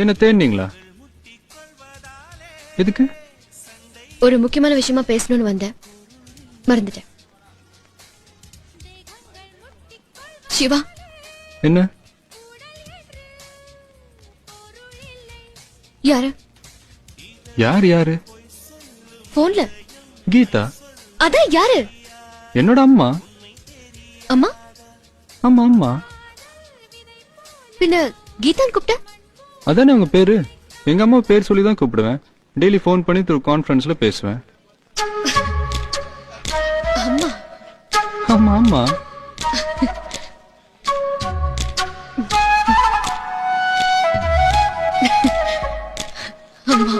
என்ன தேடினீங்களா? எதுக்கு? ஒரு முக்கியமான விஷயமா பேசணும்னு வந்தேன், மறந்துட்டேன். சிவா. என்ன? யாரு? யாரு? போன்ல கீதா. அதான் யாரு? என்னோட அம்மா. அம்மா? ஆமா அம்மா. பின்ன கீதான் கூப்பிட்ட? அதானே உங்க பேரு. எங்க அம்மா பேர் சொல்லி தான் கூப்பிடுவேன். டெய்லி ஃபோன் பண்ணி த்ரூ கான்ஃபரன்ஸ்ல பேசுவேன். அம்மா? ஆமா அம்மா. அம்மா